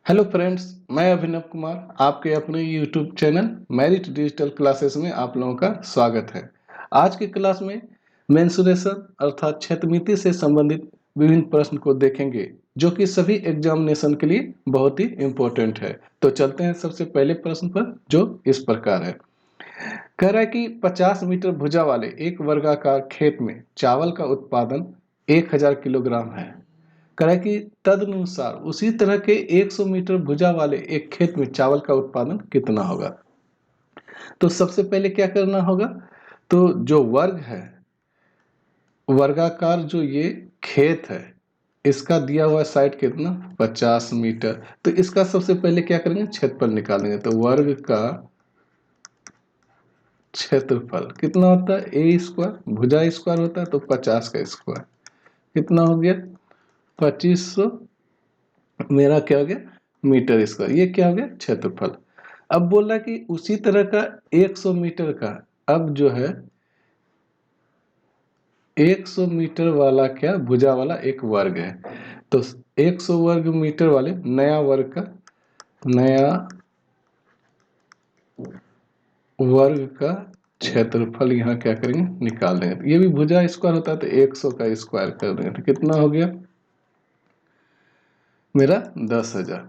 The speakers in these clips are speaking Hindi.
हेलो फ्रेंड्स, मैं अभिनव कुमार आपके अपने YouTube channel merit digital classes में आप लोगों का स्वागत है। आज की क्लास में मेंसुरेशन अर्थात क्षेत्रमिति से संबंधित विभिन्न प्रश्न को देखेंगे जो कि सभी एग्जामिनेशन के लिए बहुत ही इम्पोर्टेंट है। तो चलते हैं सबसे पहले प्रश्न पर, जो इस प्रकार है। कह रहा है कि 50 मीटर भुजा वाले एक वर्गाकार खेत में चावल का उत्पादन 1000 किलोग्राम है। कह रहा है कि तदनुसार उसी तरह के 100 मीटर भुजा वाले एक खेत में चावल का उत्पादन कितना होगा। तो सबसे पहले क्या करना होगा, तो जो वर्ग है, वर्गाकार जो ये खेत है, इसका दिया हुआ साइड कितना 50 मीटर। तो इसका सबसे पहले क्या करेंगे, क्षेत्रफल निकालेंगे। तो वर्ग का क्षेत्रफल कितना होता है, ए स्क्वायर, भुजा स्क्वायर होता है तो 50 का स्क्वायर कितना हो गया 2500, मेरा क्या हो गया मीटर स्क्वायर। ये क्या हो गया क्षेत्रफल। अब बोल रहा है कि उसी तरह का 100 मीटर का, अब जो है 100 मीटर वाला क्या भुजा वाला एक वर्ग है। तो 100 वर्ग मीटर वाले नया वर्ग का, नया वर्ग का क्षेत्रफल यहाँ क्या करेंगे निकाल देंगे। तो ये भी भुजा स्क्वायर होता है तो 100 का स्क्वायर कर देंगे तो कितना हो गया मेरा 10,000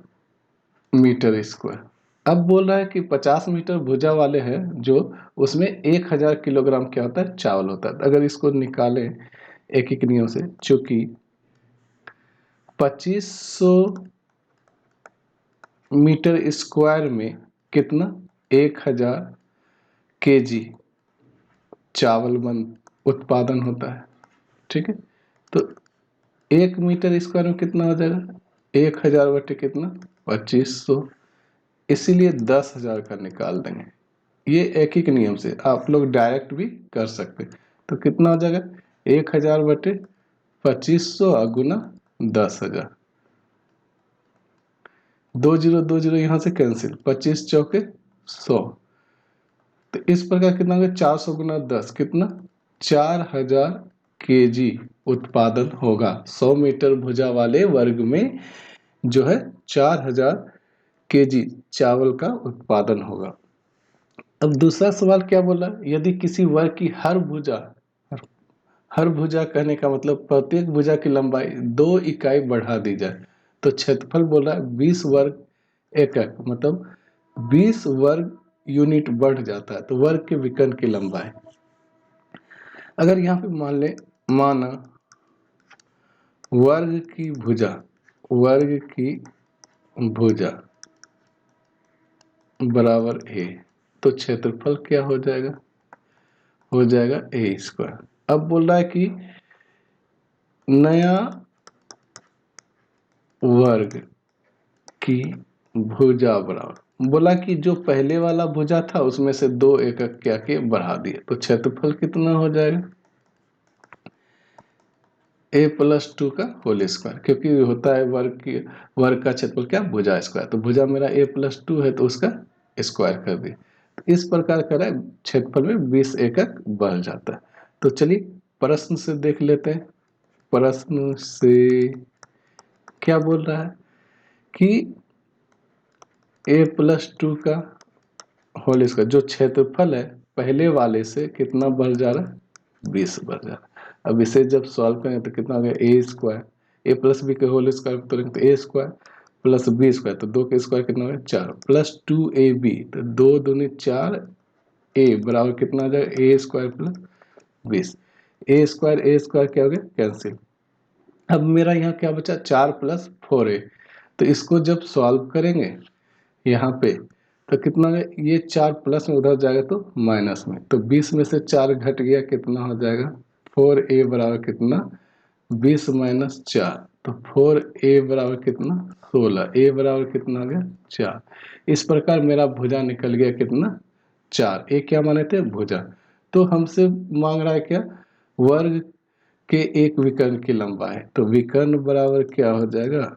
मीटर स्क्वायर। अब बोल रहा है कि 50 मीटर भुजा वाले हैं जो, उसमें 1000 किलोग्राम क्या होता है चावल होता है। अगर इसको निकालें एक एक नियम से, चूंकि 2500 मीटर स्क्वायर में कितना 1000 केजी चावल उत्पादन होता है, ठीक है। तो 1 मीटर स्क्वायर में कितना हो जाएगा 1000 बटे कितना 2500, इसीलिए 10,000 का निकाल देंगे। ये एक ही के नियम से आप लोग डायरेक्ट भी कर सकते। तो कितना हो जाएगा 1000 बटे 2500 गुना 10,000। 20 यहाँ से कैंसिल, 25 चौके 100। तो इस प्रकार कितना होगा 400 गुना 10 कितना 4000 केजी उत्पादन होगा। 100 मीटर भुजा वाले वर्ग में जो है 4000 केजी चावल का उत्पादन होगा। अब दूसरा सवाल क्या बोला, यदि किसी वर्ग की हर भुजा कहने का मतलब प्रत्येक भुजा की लंबाई 2 इकाई बढ़ा दी जाए तो क्षेत्रफल बोला 20 वर्ग एकक, मतलब 20 वर्ग यूनिट बढ़ जाता है। तो वर्ग के विकर्ण की लंबाई, अगर यहाँ पे मान ले, माना वर्ग की भुजा बराबर ए, तो क्षेत्रफल क्या हो जाएगा, हो जाएगा ए स्क्वायर। अब बोल रहा है कि नया वर्ग की भुजा बराबर, बोला कि जो पहले वाला भुजा था उसमें से 2 एकक क्या के बढ़ा दिए, तो क्षेत्रफल कितना हो जाएगा a+2 का होल स्क्वायर, क्योंकि होता है वर्ग का क्षेत्रफल क्या भुजा स्क्वायर। तो भुजा मेरा a+2 है तो उसका स्क्वायर कर दिए। तो इस प्रकार का क्षेत्रफल में 20 एकक बढ़ जाता है। तो चलिए प्रश्न से देख लेते हैं। प्रश्न से क्या बोल रहा है कि a+2 का होल स्क्वायर, जो क्षेत्रफल है पहले वाले से कितना बढ़ जा रहा है 20 बढ़ जा रहा है। अब इसे जब सॉल्व करें तो कितना हो गया ए स्क्वायर, a+b के होल स्क्वायर करेंगे तो ए स्क्वायर प्लस बी स्क्वायर, तो 2 के स्क्वायर कितना हो गया 4 प्लस 2ab, तो 2 दूनी 4 a बराबर कितना आ जाएगा ए स्क्वायर प्लस 20। ए स्क्वायर क्या हो गया कैंसिल। अब मेरा यहाँ क्या बचा 4 प्लस 4a, तो इसको जब सॉल्व करेंगे यहाँ पे तो कितना है, ये 4 प्लस में उधर जाएगा तो माइनस में, तो 20 में से 4 घट गया कितना हो जाएगा 4a बराबर कितना 20 माइनस 4, तो 4a बराबर कितना 16, a बराबर कितना आ गया 4। इस प्रकार मेरा भुजा निकल गया कितना 4। a क्या माने थे भुजा, तो हमसे मांग रहा है क्या वर्ग के एक विकर्ण की लंबाई। तो विकर्ण बराबर क्या हो जाएगा,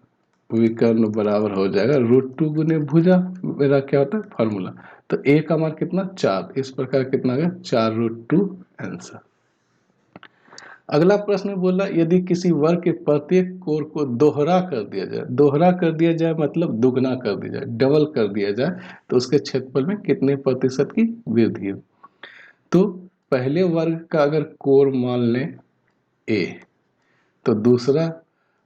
विकर्ण बराबर हो जाएगा √2 गुने भुजा, मेरा क्या होता है फार्मूला। तो a का मान कितना 4, इस प्रकार कितना आ गया 4√2 आंसर। अगला प्रश्न बोला यदि किसी वर्ग के प्रत्येक कोण को दोहरा कर दिया जाए, दोहरा कर दिया जाए मतलब दुगना कर दिया जाए, डबल कर दिया जाए, तो उसके क्षेत्रफल में कितने प्रतिशत की वृद्धि हो। तो पहले वर्ग का अगर कोण मान लें a, तो दूसरा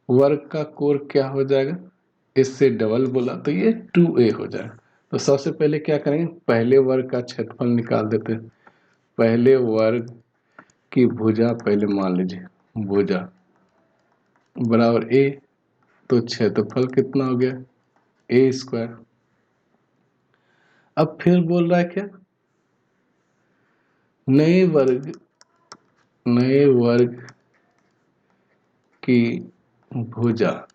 वर्ग का कोण क्या हो जाएगा, इससे डबल बोला तो ये 2a हो जाएगा। तो सबसे पहले क्या करेंगे, पहले वर्ग का क्षेत्रफल निकाल देते हैं। पहले वर्ग की भुजा पहले मान लीजिए, भुजा बराबर a, तो क्षेत्रफल कितना हो गया a स्क्वायर। अब फिर बोल रहा है क्या, नए वर्ग की भुजा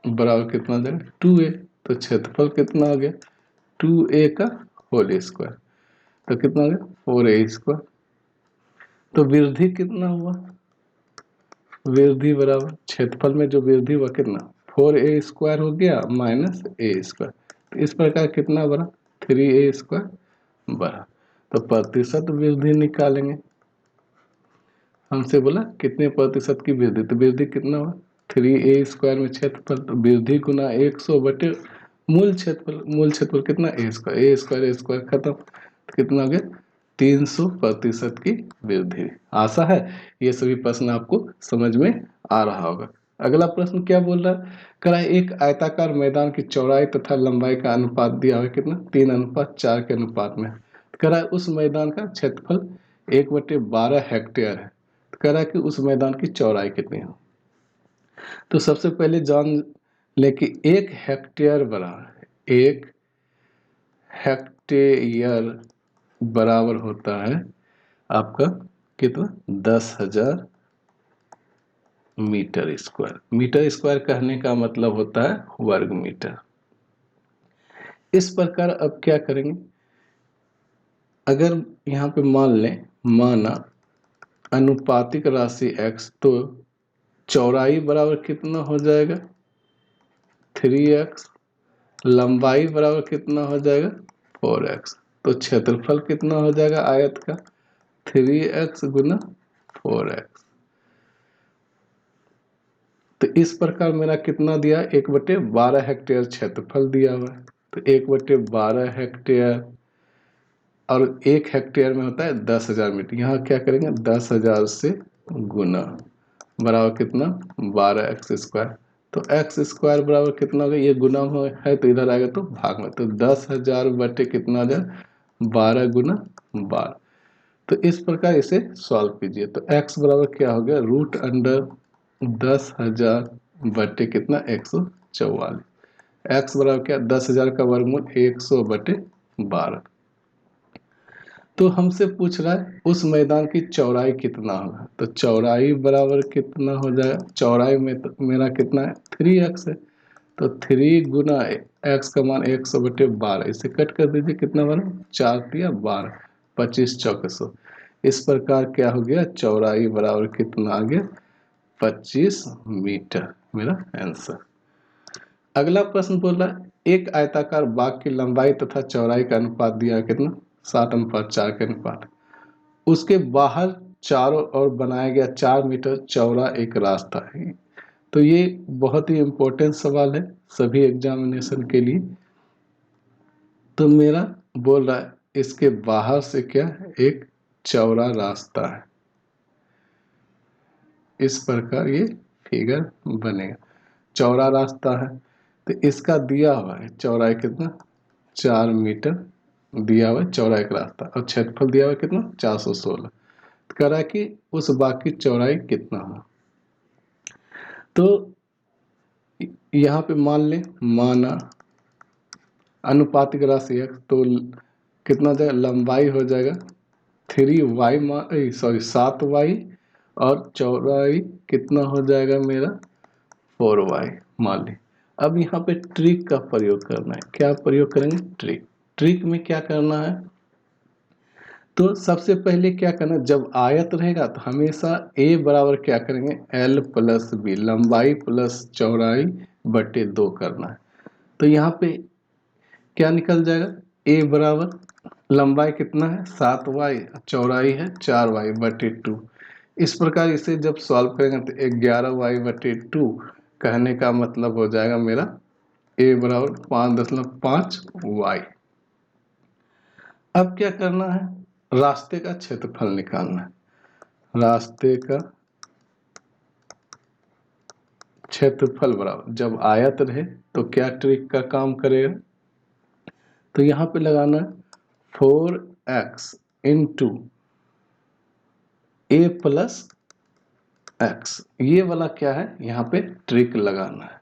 बराबर कितना हो जाएगा 2a, तो क्षेत्रफल कितना हो गया 2a का होल स्क्वायर, तो कितना हो गया 4a स्क्वायर। तो वृद्धि कितना हुआ, वृद्धि बराबर क्षेत्रफल में जो वृद्धि हुआ कितना 4a स्क्वायर हो गया माइनस a स्क्वायर, तो इस प्रकार कितना बना 3a स्क्वायर बना। तो प्रतिशत वृद्धि निकालेंगे, हमसे बोला कितने प्रतिशत की वृद्धि, तो वृद्धि कितना हुआ 3a स्क्वायर में क्षेत्रफल, तो वृद्धि गुना 100 बटे मूल क्षेत्रफल, मूल क्षेत्रफल कितना a स्क्वायर खत्म, तो कितना हो गया 300% की वृद्धि। आशा है ये सभी प्रश्न आपको समझ में आ रहा होगा। अगला प्रश्न क्या बोल रहा है, कह रहा है एक आयताकार मैदान की चौड़ाई तथा लंबाई का अनुपात दिया हुआ है कितना 3:4 के अनुपात में। कह रहा है उस मैदान का क्षेत्रफल 1/12 हेक्टेयर है, तो कह रहा है कि उस मैदान की चौड़ाई कितनी है। तो सबसे पहले जान ले कि 1 हेक्टेयर बराबर 1 हेक्टेयर बराबर होता है आपका कितना 10,000 मीटर स्क्वायर। मीटर स्क्वायर कहने का मतलब होता है वर्ग मीटर। इस प्रकार अब क्या करेंगे, अगर यहाँ पे मान लें, माना अनुपातिक राशि x, तो चौड़ाई बराबर कितना हो जाएगा 3x, लंबाई बराबर कितना हो जाएगा 4x, तो क्षेत्रफल कितना हो जाएगा आयत का 3x गुना 4x। तो इस प्रकार मेरा कितना दिया 1/12 हेक्टेयर क्षेत्रफल दिया हुआ है, तो 1/12 हेक्टेयर और 1 हेक्टेयर में होता है 10,000 मीटर। यहाँ क्या करेंगे 10,000 से गुना बराबर कितना 12x स्क्वायर, तो x स्क्वायर बराबर कितना होगा, ये गुना है तो इधर आएगा तो भाग में, तो 10,000 बटे कितना आ जाए 12 गुना 12। तो इस प्रकार इसे सॉल्व कीजिए, तो x बराबर क्या हो गया √10,000 बटे कितना 144। x बराबर क्या 10,000 का वर्गमूल 100/12। तो हमसे पूछ रहा है उस मैदान की चौड़ाई कितना होगा, तो चौड़ाई बराबर कितना हो जाएगा, चौड़ाई में तो मेरा कितना है 3x है, तो 3 गुना x का मान 100/12, इसे कट कर दीजिए कितना बना 4×3=12, 25×4=100। इस प्रकार क्या हो गया चौड़ाई बराबर कितना आ गया 25 मीटर, मेरा आंसर। अगला प्रश्न बोल रहा है एक आयताकार बाग की लंबाई तथा चौड़ाई का अनुपात दिया है कितना 7:4 के अनुपात, उसके बाहर चारों ओर बनाया गया 4 मीटर चौड़ा एक रास्ता है। तो ये बहुत ही इम्पोर्टेंट सवाल है सभी एग्जामिनेशन के लिए। तो मेरा बोल रहा है इसके बाहर से क्या एक चौड़ा रास्ता है, इस प्रकार ये फिगर बनेगा, चौड़ा रास्ता है, तो इसका दिया हुआ है चौड़ाई कितना 4 मीटर दिया हुआ है चौड़ा एक रास्ता, और क्षेत्रफल दिया हुआ है कितना 416, कह रहा है कि उस बाग की चौड़ाई कितना हो। तो यहाँ पे मान लें, माना अनुपातिक राशि है तो कितना जाएगा लंबाई हो जाएगा 7y और चौड़ाई कितना हो जाएगा मेरा 4y मान लें। अब यहाँ पे ट्रिक का प्रयोग करना है, क्या प्रयोग करेंगे ट्रिक। ट्रिक में क्या करना है, तो सबसे पहले क्या करना, जब आयत रहेगा तो हमेशा a बराबर क्या करेंगे l+b, लंबाई प्लस चौड़ाई बटे 2 करना है। तो यहाँ पे क्या निकल जाएगा a बराबर लंबाई कितना है 7y, चौड़ाई है 4y/2। इस प्रकार इसे जब सॉल्व करेंगे तो 11y/2 कहने का मतलब हो जाएगा मेरा a बराबर 5.5y। अब क्या करना है, रास्ते का क्षेत्रफल निकालना है। रास्ते का क्षेत्रफल बराबर, जब आयत रहे तो क्या ट्रिक का काम करेगा, तो यहाँ पे लगाना है 4x into a plus x। ये वाला क्या है, यहाँ पे ट्रिक लगाना है।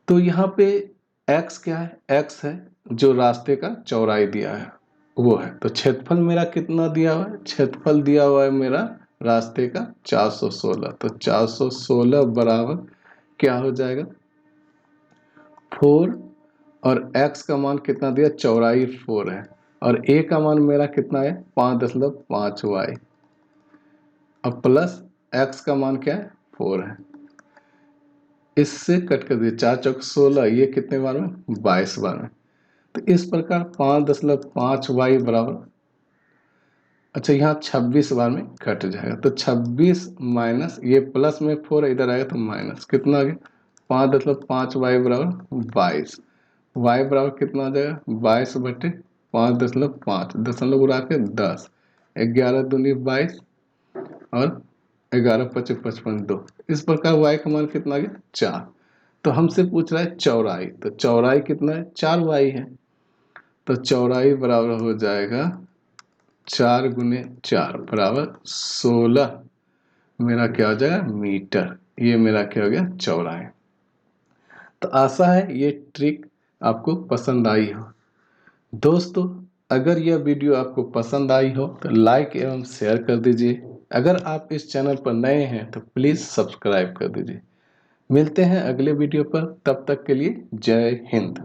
तो यहाँ पे x क्या है, x है जो रास्ते का चौड़ाई दिया है वो है। तो क्षेत्रफल मेरा कितना दिया हुआ है, क्षेत्रफल दिया हुआ है मेरा रास्ते का 416। तो 416 बराबर क्या हो जाएगा 4, और x का मान कितना दिया, चौड़ाई 4 है, और a का मान मेरा कितना है 5.5y, अब प्लस x का मान क्या है 4 है। इससे कट कर दिए 4 चौक 16, ये कितने बार में 22 बार में। तो इस प्रकार 5.5y बराबर, अच्छा यहाँ 26 बार में कट जाएगा। तो 26 माइनस ये प्लस में 4 इधर आएगा तो माइनस, कितना आ गया 5.5y बराबर 22। y बराबर कितना आ जाएगा 22/5.5, दशमलव उड़ा के 10, 11 दूनी 22 और 11×5 = 55, 2। इस प्रकार y का मान कितना आ गया 4। तो हमसे पूछ रहा है चौड़ाई, तो चौड़ाई कितना है 4y है। तो चौड़ाई बराबर हो जाएगा 4 × 4 बराबर 16, मेरा क्या हो जाएगा मीटर। ये मेरा क्या हो गया चौड़ाई। तो आशा है ये ट्रिक आपको पसंद आई हो। दोस्तों, अगर यह वीडियो आपको पसंद आई हो तो लाइक एवं शेयर कर दीजिए। अगर आप इस चैनल पर नए हैं तो प्लीज़ सब्सक्राइब कर दीजिए। मिलते हैं अगले वीडियो पर, तब तक के लिए जय हिंद।